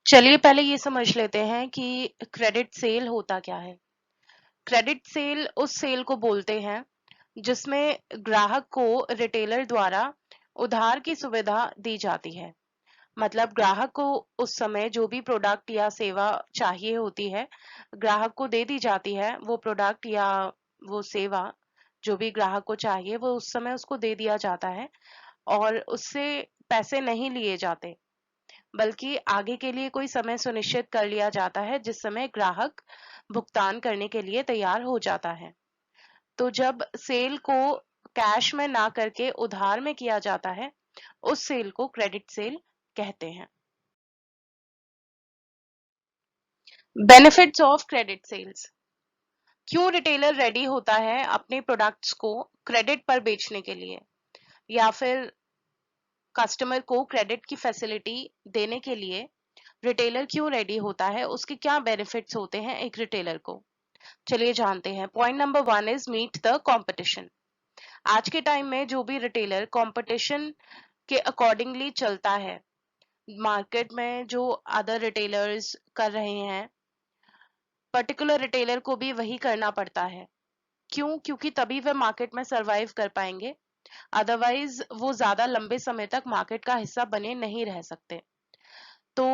चलिए पहले ये समझ लेते हैं कि क्रेडिट सेल होता क्या है। क्रेडिट सेल उस सेल को बोलते हैं जिसमें ग्राहक को रिटेलर द्वारा उधार की सुविधा दी जाती है। मतलब ग्राहक को उस समय जो भी प्रोडक्ट या सेवा चाहिए होती है, ग्राहक को दे दी जाती है। वो प्रोडक्ट या वो सेवा जो भी ग्राहक को चाहिए वो उस समय उसको दे दिया जाता है और उससे पैसे नहीं लिए जाते, बल्कि आगे के लिए कोई समय सुनिश्चित कर लिया जाता है जिस समय ग्राहक भुगतान करने के लिए तैयार हो जाता है। तो जब सेल को कैश में ना करके उधार में किया जाता है, उस सेल को क्रेडिट सेल कहते हैं। Benefits of credit sales. क्यों रिटेलर रेडी होता है अपने प्रोडक्ट्स को क्रेडिट पर बेचने के लिए, या फिर कस्टमर को क्रेडिट की फैसिलिटी देने के लिए रिटेलर क्यों रेडी होता है, उसके क्या बेनिफिट्स होते हैं एक रिटेलर को। चलिए जानते हैं। Point number 1 is meet the competition. आज के टाइम में जो भी रिटेलर कंपटीशन के अकॉर्डिंगली चलता है, मार्केट में जो अदर रिटेलर्स कर रहे हैं, पर्टिकुलर रिटेलर को भी वही करना पड़ता है। क्यों? क्योंकि तभी वह मार्केट में सरवाइव कर पाएंगे, अदरवाइज वो ज्यादा लंबे समय तक मार्केट का हिस्सा बने नहीं रह सकते। तो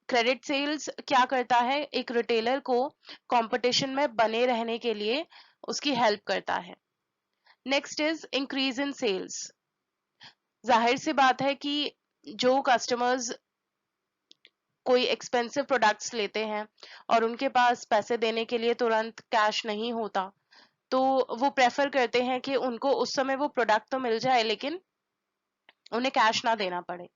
क्रेडिट सेल्स क्या करता है, एक रिटेलर को कंपटीशन में बने रहने के लिए उसकी हेल्प करता है। Next is increase in sales. जाहिर सी बात है कि जो कस्टमर्स कोई एक्सपेंसिव प्रोडक्ट्स लेते हैं और उनके पास पैसे देने के लिए तुरंत कैश नहीं होता, तो वो प्रेफर करते हैं कि उनको उस समय वो प्रोडक्ट तो मिल जाए लेकिन उन्हें कैश ना देना पड़े।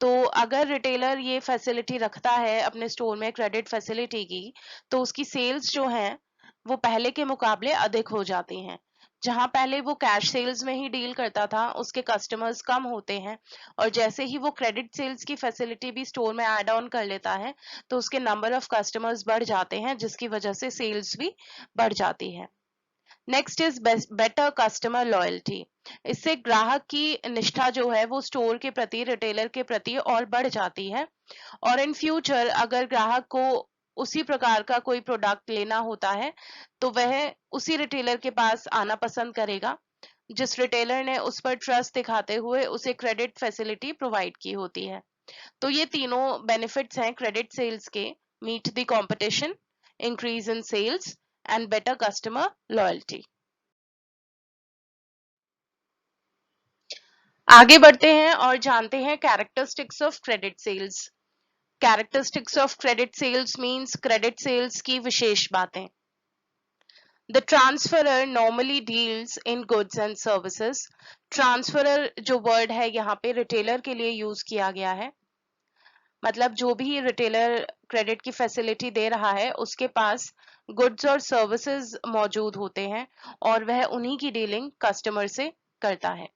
तो अगर रिटेलर ये फैसिलिटी रखता है अपने स्टोर में क्रेडिट फैसिलिटी की, तो उसकी सेल्स जो हैं वो पहले के मुकाबले अधिक हो जाती हैं। जहां पहले वो कैश सेल्स में ही डील करता था, उसके कस्टमर्स कम होते हैं, और जैसे ही वो क्रेडिट सेल्स की फैसिलिटी भी स्टोर में ऐड ऑन कर लेता है, तो उसके नंबर ऑफ कस्टमर्स बढ़ जाते हैं, जिसकी वजह से सेल्स भी बढ़ जाती है। Next is better customer loyalty. इससे ग्राहक की निष्ठा जो है वो स्टोर के प्रति, रिटेलर के प्रति और बढ़ जाती है। और इन फ्यूचर अगर ग्राहक को उसी प्रकार का कोई प्रोडक्ट लेना होता है, तो वह उसी रिटेलर के पास आना पसंद करेगा जिस रिटेलर ने उस पर ट्रस्ट दिखाते हुए उसे क्रेडिट फैसिलिटी प्रोवाइड की होती है। तो ये तीनों बेनिफिट्स हैं क्रेडिट सेल्स के। Meet the competition, increase in sales and better customer loyalty. आगे बढ़ते हैं और जानते हैं characteristics of credit sales. Characteristics of credit sales means credit sales की विशेष बातें। The transferor normally deals in goods and services. Transferor जो वर्ड है यहाँ पे रिटेलर के लिए यूज किया गया है। मतलब जो भी रिटेलर क्रेडिट की फैसिलिटी दे रहा है उसके पास गुड्स और सर्विसेज मौजूद होते हैं और वह उन्हीं की डीलिंग कस्टमर से करता है।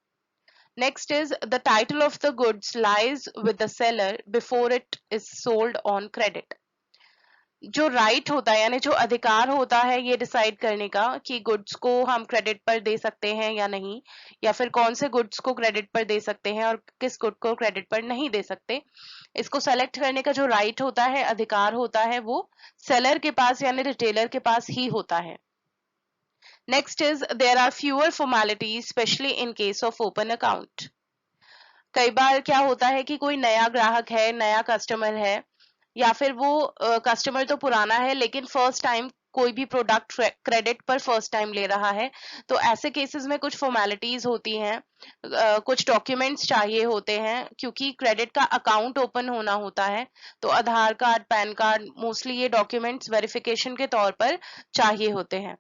Next is the title of the goods lies with the seller before it is sold on credit. जो राइट होता है यानी जो अधिकार होता है ये डिसाइड करने का कि गुड्स को हम क्रेडिट पर दे सकते हैं या नहीं, या फिर कौन से गुड्स को क्रेडिट पर दे सकते हैं और किस गुड को क्रेडिट पर नहीं दे सकते, इसको सेलेक्ट करने का जो राइट होता है, अधिकार होता है, वो सेलर के पास यानी रिटेलर के पास ही होता है। Next is there are fewer formalities specially in case of open account. कई बार क्या होता है कि कोई नया ग्राहक है, नया कस्टमर है, या फिर वो कस्टमर तो पुराना है लेकिन फर्स्ट टाइम कोई भी प्रोडक्ट क्रेडिट पर फर्स्ट टाइम ले रहा है। तो ऐसे केसेस में कुछ फॉर्मेलिटीज होती हैं, कुछ डॉक्यूमेंट्स चाहिए होते हैं, क्योंकि क्रेडिट का अकाउंट ओपन होना होता है। तो आधार कार्ड, पैन कार्ड, मोस्टली ये डॉक्यूमेंट्स वेरिफिकेशन के तौर पर चाहिए होते हैं।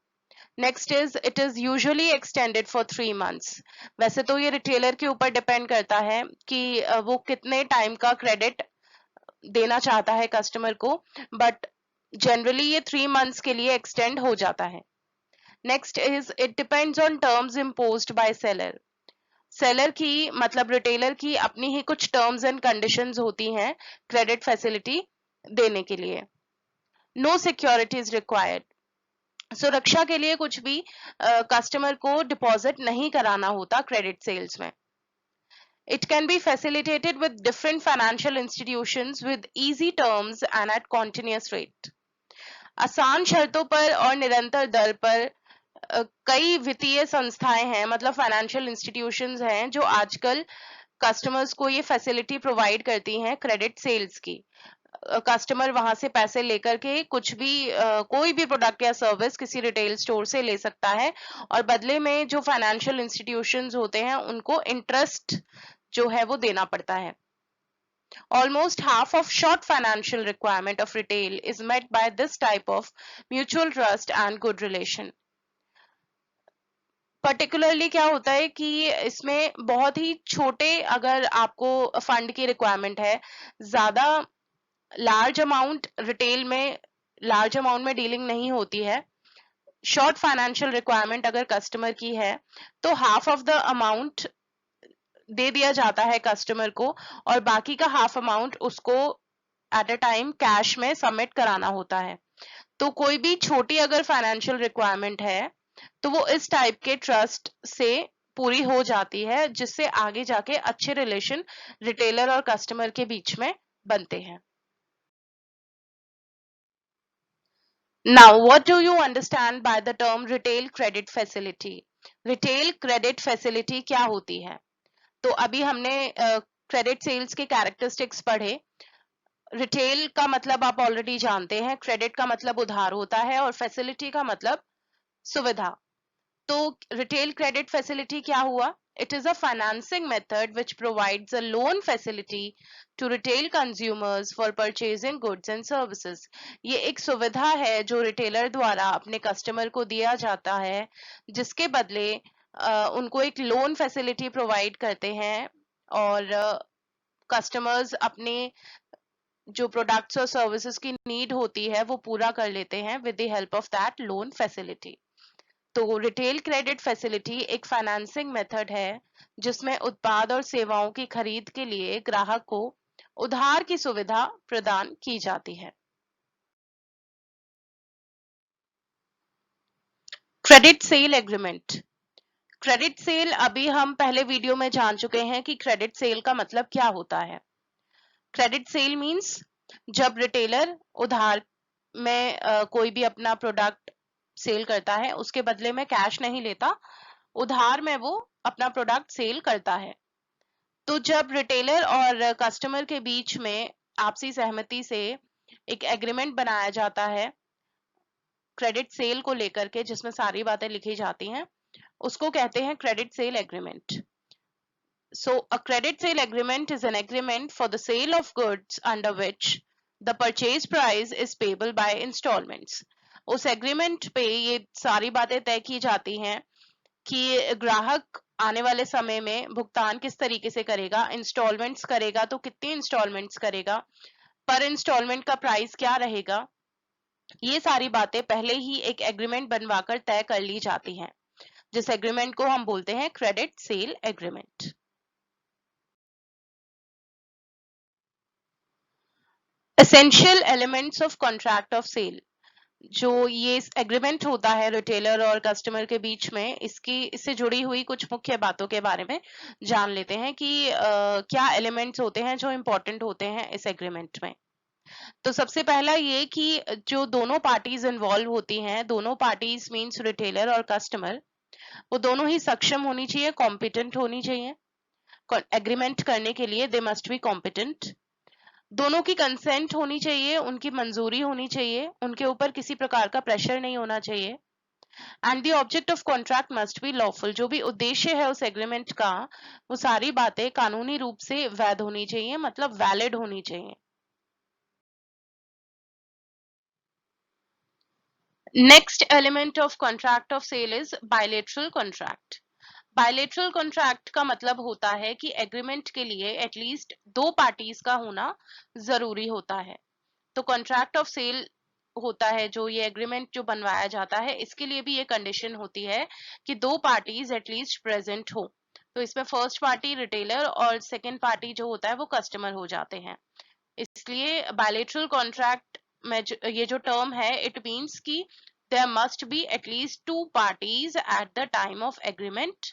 Next is it is usually extended for 3 months. वैसे तो ये रिटेलर के ऊपर डिपेंड करता है कि वो कितने टाइम का क्रेडिट देना चाहता है कस्टमर को, बट जनरली ये 3 मंथ्स के लिए एक्सटेंड हो जाता है। Next is it depends on terms imposed by seller. Seller की मतलब रिटेलर की अपनी ही कुछ टर्म्स एंड कंडीशंस होती हैं क्रेडिट फैसिलिटी देने के लिए। No security is required. सुरक्षा के लिए कुछ भी कस्टमर को डिपॉजिट नहीं कराना होता क्रेडिट सेल्स में। It can be facilitated with different financial institutions with easy terms and at continuous rate. आसान शर्तों पर और निरंतर दर पर कई वित्तीय संस्थाएं हैं, मतलब फाइनेंशियल इंस्टीट्यूशंस हैं जो आजकल कस्टमर्स को ये फैसिलिटी प्रोवाइड करती हैं क्रेडिट सेल्स की। कस्टमर वहां से पैसे लेकर के कुछ भी कोई भी प्रोडक्ट या सर्विस किसी रिटेल स्टोर से ले सकता है, और बदले में जो फाइनेंशियल इंस्टीट्यूशंस होते हैं उनको इंटरेस्ट जो है वो देना पड़ता है। Almost half of short financial requirement of retail is met by this type of mutual trust and good relation. Particularly क्या होता है कि इसमें बहुत ही छोटे, अगर आपको फंड की रिक्वायरमेंट है, ज्यादा लार्ज अमाउंट रिटेल में लार्ज अमाउंट में डीलिंग नहीं होती है। शॉर्ट फाइनेंशियल रिक्वायरमेंट अगर कस्टमर की है तो हाफ ऑफ द अमाउंट दे दिया जाता है कस्टमर को, और बाकी का हाफ अमाउंट उसको एट अ टाइम कैश में सबमिट कराना होता है। तो कोई भी छोटी अगर फाइनेंशियल रिक्वायरमेंट है तो वो इस टाइप के ट्रस्ट से पूरी हो जाती है, जिससे आगे जाके अच्छे रिलेशन रिटेलर और कस्टमर के बीच में बनते हैं। Now, what do you understand by the term retail credit facility? Retail credit facility क्या होती है? तो अभी हमने क्रेडिट सेल्स के कैरेक्टरिस्टिक्स पढ़े। रिटेल का मतलब आप ऑलरेडी जानते हैं, क्रेडिट का मतलब उधार होता है और फैसिलिटी का मतलब सुविधा। तो रिटेल क्रेडिट फैसिलिटी क्या हुआ? It is a financing method which provides a loan facility to retail consumers for purchasing goods and services. ये एक सुविधा है जो रिटेलर द्वारा अपने कस्टमर को दिया जाता है, जिसके बदले उनको एक लोन फैसिलिटी प्रोवाइड करते हैं, और कस्टमर्स अपने जो प्रोडक्ट्स और सर्विसेज की नीड होती है वो पूरा कर लेते हैं with the help of that loan facility. तो रिटेल क्रेडिट फैसिलिटी एक फाइनेंसिंग मेथड है जिसमें उत्पाद और सेवाओं की खरीद के लिए ग्राहक को उधार की सुविधा प्रदान की जाती है। Credit sale agreement. Credit sale अभी हम पहले वीडियो में जान चुके हैं कि क्रेडिट सेल का मतलब क्या होता है। क्रेडिट सेल मींस जब रिटेलर उधार में कोई भी अपना प्रोडक्ट सेल करता है, उसके बदले में कैश नहीं लेता, उधार में वो अपना प्रोडक्ट सेल करता है। तो जब रिटेलर और कस्टमर के बीच में आपसी सहमति से एक एग्रीमेंट बनाया जाता है क्रेडिट सेल को लेकर के, जिसमें सारी बातें लिखी जाती हैं, उसको कहते हैं credit sale agreement. So a credit sale agreement is an agreement for the sale of goods under which the purchase price is payable by installments. उस एग्रीमेंट पे ये सारी बातें तय की जाती हैं कि ग्राहक आने वाले समय में भुगतान किस तरीके से करेगा, इंस्टॉलमेंट्स करेगा तो कितनी इंस्टॉलमेंट्स करेगा, पर इंस्टॉलमेंट का प्राइस क्या रहेगा, ये सारी बातें पहले ही एक एग्रीमेंट बनवाकर तय कर ली जाती हैं, जिस एग्रीमेंट को हम बोलते हैं credit sale agreement. Essential elements of contract of sale. जो ये एग्रीमेंट होता है रिटेलर और कस्टमर के बीच में, इससे जुड़ी हुई कुछ मुख्य बातों के बारे में जान लेते हैं कि क्या एलिमेंट्स होते हैं जो इम्पोर्टेंट होते हैं इस एग्रीमेंट में। तो सबसे पहला ये कि जो दोनों पार्टीज इन्वॉल्व होती हैं, दोनों पार्टीज मींस रिटेलर और कस्टमर, वो दोनों ही सक्षम होनी चाहिए, कॉम्पिटेंट होनी चाहिए। एग्रीमेंट करने के लिए दे मस्ट बी कॉम्पिटेंट। दोनों की कंसेंट होनी चाहिए, उनकी मंजूरी होनी चाहिए, उनके ऊपर किसी प्रकार का प्रेशर नहीं होना चाहिए। And the object of contract must be lawful. जो भी उद्देश्य है उस एग्रीमेंट का, वो सारी बातें कानूनी रूप से वैध होनी चाहिए, मतलब वैलिड होनी चाहिए। Next element of contract of sale is bilateral contract. Bilateral contract का मतलब होता है कि एग्रीमेंट के लिए एटलीस्ट दो पार्टीज का होना जरूरी होता है। तो कॉन्ट्रैक्ट ऑफ सेल होता है जो ये एग्रीमेंट जो बनवाया जाता है, इसके लिए भी ये कंडीशन होती है कि दो पार्टीज एटलीस्ट प्रेजेंट हो। तो इसमें फर्स्ट पार्टी रिटेलर और सेकंड पार्टी जो होता है वो कस्टमर हो जाते हैं। इसलिए बायलेटरल कॉन्ट्रैक्ट में ये जो टर्म है, इट मीन्स कि there must be at least two parties at the time of agreement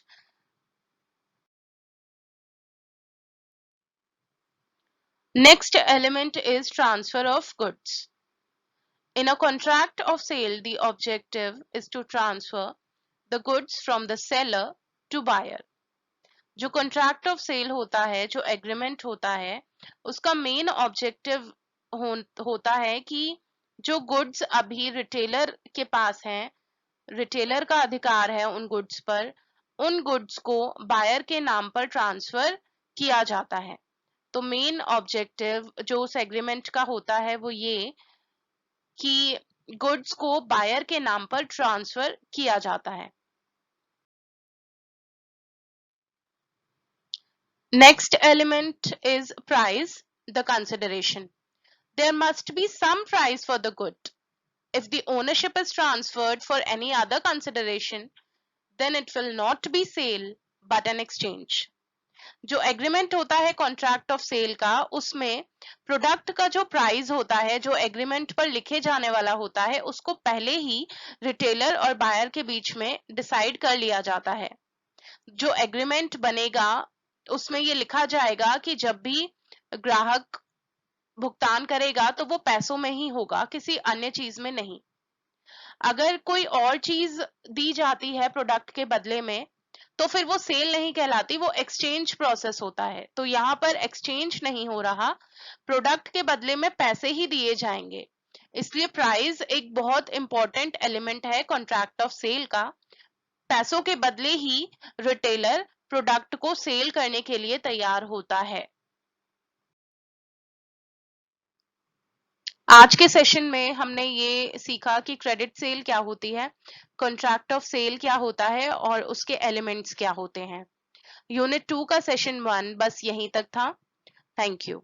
Next element is transfer of goods. In a contract of sale, the objective is to transfer the goods from the seller to buyer. जो contract of cell होता है, जो agreement होता है, उसका main objective होता है कि जो गुड्स अभी रिटेलर के पास हैं, रिटेलर का अधिकार है उन गुड्स पर, उन गुड्स को बायर के नाम पर ट्रांसफर किया जाता है। तो मेन ऑब्जेक्टिव जो उस एग्रीमेंट का होता है वो ये कि गुड्स को बायर के नाम पर ट्रांसफर किया जाता है। Next element is price, the consideration. There must be some price for the good. If the ownership is transferred for any other consideration, then it will not be sale but an exchange. जो agreement होता है contract of cell का, उसमें product का जो price होता है, जो एग्रीमेंट पर लिखे जाने वाला होता है, उसको पहले ही रिटेलर और बायर के बीच में डिसाइड कर लिया जाता है। जो एग्रीमेंट बनेगा उसमें ये लिखा जाएगा कि जब भी ग्राहक भुगतान करेगा तो वो पैसों में ही होगा, किसी अन्य चीज में नहीं। अगर कोई और चीज दी जाती है प्रोडक्ट के बदले में तो फिर वो सेल नहीं कहलाती, वो एक्सचेंज प्रोसेस होता है। तो यहाँ पर एक्सचेंज नहीं हो रहा, प्रोडक्ट के बदले में पैसे ही दिए जाएंगे। इसलिए प्राइस एक बहुत इंपॉर्टेंट एलिमेंट है कॉन्ट्रैक्ट ऑफ सेल का। पैसों के बदले ही रिटेलर प्रोडक्ट को सेल करने के लिए तैयार होता है। आज के सेशन में हमने ये सीखा कि क्रेडिट सेल क्या होती है, कॉन्ट्रैक्ट ऑफ सेल क्या होता है और उसके एलिमेंट्स क्या होते हैं। यूनिट 2 का सेशन 1 बस यहीं तक था। Thank you.